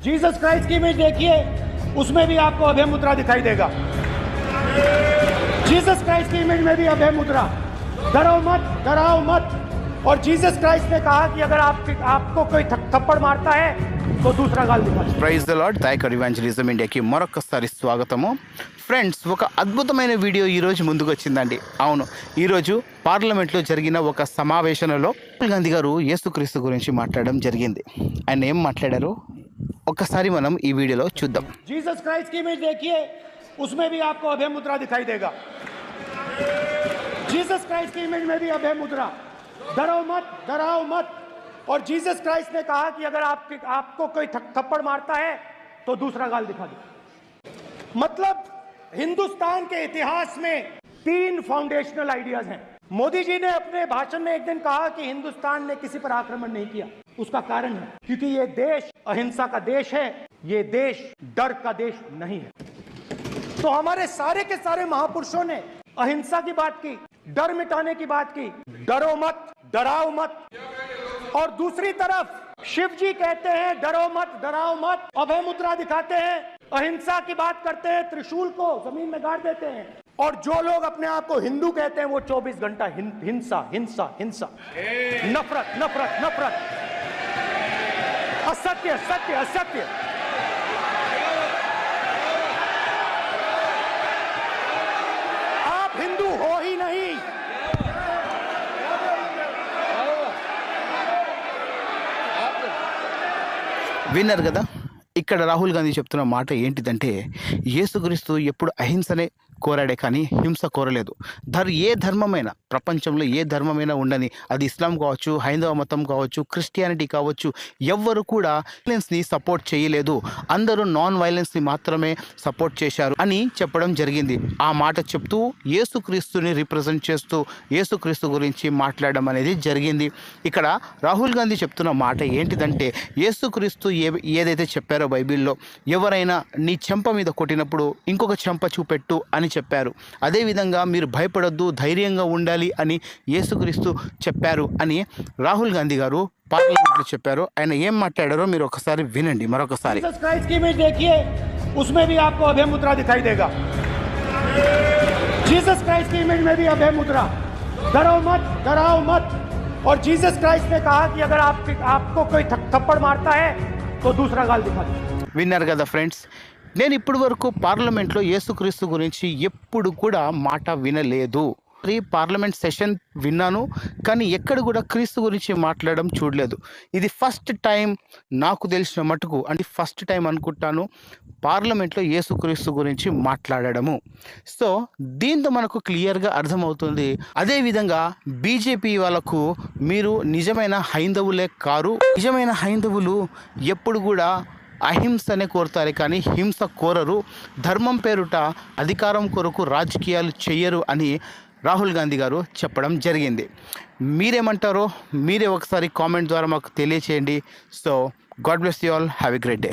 Jesus Christ की image देखिए, उसमें भी आपको अभय मुद्रा दिखाई देगा। जीसस क्राइस्ट की इमेज में भी अभय मुद्रा। डरो मत, डराओ मत। और जीसस क्राइस्ट ने कहा कि अगर आपको कोई थप्पड़ मारता है तो दूसरा गाल दिखा। Praise the lord. Thayakar evangelism ఇండియాకి మరొకసారి స్వాగతము. ఫ్రెండ్స్, ఒక అద్భుతమైన వీడియో ఈరోజు ముందుకు వచ్చిందండి. అవును, ఈరోజు పార్లమెంట్లో జరిగిన ఒక సమావేశంలో రాహుల్ గాంధీ గారు యేసుక్రీస్తు గురించి మాట్లాడడం జరిగింది. ఆయన ఏం మాట్లాడారు ఒక్కసారి మనం ఈ వీడియోలో చూద్దాం. जीसस क्राइस्ट की इमेज देखिए, उसमें भी आपको अभय मुद्रा दिखाई देगा। जीसस क्राइस्ट की इमेज में भी अभय मुद्रा। डरो मत, डराओ मत। और जीसस क्राइस्ट ने कहा कि अगर आपको कोई थप्पड़ मारता है तो दूसरा गाल दिखा दो। मतलब हिंदुस्तान के इतिहास में 3 फाउंडेशनल आइडियाज हैं। मोदी जी ने अपने भाषण में एक दिन कहा कि हिंदुस्तान ने किसी पर आक्रमण नहीं किया। उसका कारण है क्योंकि ये देश अहिंसा का देश है, ये देश डर का देश नहीं है। तो हमारे सारे के सारे महापुरुषों ने अहिंसा की बात की, डर मिटाने की बात की। डरो मत, डराओ मत। और दूसरी तरफ शिव जी कहते हैं डरो मत, डराओ मत, अभय मुद्रा दिखाते हैं, अहिंसा की बात करते हैं, त्रिशूल को जमीन में गाड़ देते हैं। और जो लोग अपने आप को हिंदू कहते हैं वो 24 घंटा हिंसा हिंसा हिंसा, नफरत नफरत नफरत, असत्य सत्य असत्य। आप हिंदू हो ही नहीं। విన్నారు కదా, ఇక్కడ రాహుల్ గాంధీ చెప్తున్న మాట ఏంటిదంటే యేసుక్రీస్తు ఎప్పుడు అహింసనే కోరాడే కానీ హింస కోరలేదు. ఏ ధర్మమైనా, ప్రపంచంలో ఏ ధర్మమైనా ఉండని, అది ఇస్లాం కావచ్చు, హైందవ మతం కావచ్చు, క్రిస్టియానిటీ కావచ్చు, ఎవ్వరు కూడా వైలెన్స్ని సపోర్ట్ చేయలేదు. అందరూ నాన్ వైలెన్స్ని మాత్రమే సపోర్ట్ చేశారు అని చెప్పడం జరిగింది. ఆ మాట చెప్తూ యేసుక్రీస్తుని రిప్రజెంట్ చేస్తూ యేసుక్రీస్తు గురించి మాట్లాడడం అనేది జరిగింది. ఇక్కడ రాహుల్ గాంధీ చెప్తున్న మాట ఏంటిదంటే యేసుక్రీస్తు ఏదైతే చెప్పారో బైబిల్లో, ఎవరైనా నీ చెంప మీద కొట్టినప్పుడు ఇంకొక చెంప చూపెట్టు అని చెప్పారు. అదేవిధంగా మీరు భయపడొద్దు, ధైర్యంగా ఉండాలి అని యేసుక్రీస్తు చెప్పారు అని రాహుల్ గాంధీ గారు పార్లమెంట్లో చెప్పారు. ఆయన ఏం మాట్లాడారో మీరు ఒకసారి వినండి మరొకసారి. जीसस क्राइस्ट की इमेज देखिए, उसमें भी आपको अभय मुद्रा दिखाई देगा। जीसस क्राइस्ट की इमेज में भी अभय मुद्रा। डरो मत, डराओ मत। और जीसस क्राइस्ट ने कहा कि अगर आपको कोई थप्पड़ मारता है तो दूसरा गाल दिखा दो। విన్నారు కదా ఫ్రెండ్స్, నేను ఇప్పటి వరకు పార్లమెంట్లో యేసుక్రీస్తు గురించి ఎప్పుడు కూడా మాట వినలేదు. పార్లమెంట్ సెషన్ విన్నాను కానీ ఎక్కడ కూడా క్రీస్తు గురించి మాట్లాడడం చూడలేదు. ఇది ఫస్ట్ టైం నాకు తెలిసిన మటుకు, అంటే ఫస్ట్ టైం అనుకుంటాను పార్లమెంట్లో యేసుక్రీస్తు గురించి మాట్లాడడము. సో దీంతో మనకు క్లియర్గా అర్థమవుతుంది. అదేవిధంగా బీజేపీ వాళ్ళకు మీరు నిజమైన హైందవులే కారు. నిజమైన హైందవులు ఎప్పుడు కూడా అహింసనే కోరుతారు కానీ హింస కోరరు. ధర్మం పేరుట అధికారం కొరకు రాజకీయాలు చెయ్యరు అని రాహుల్ గాంధీ గారు చెప్పడం జరిగింది. మీరేమంటారో మీరే ఒకసారి కామెంట్ ద్వారా మాకు తెలియచేయండి. So God bless you all, have a great day.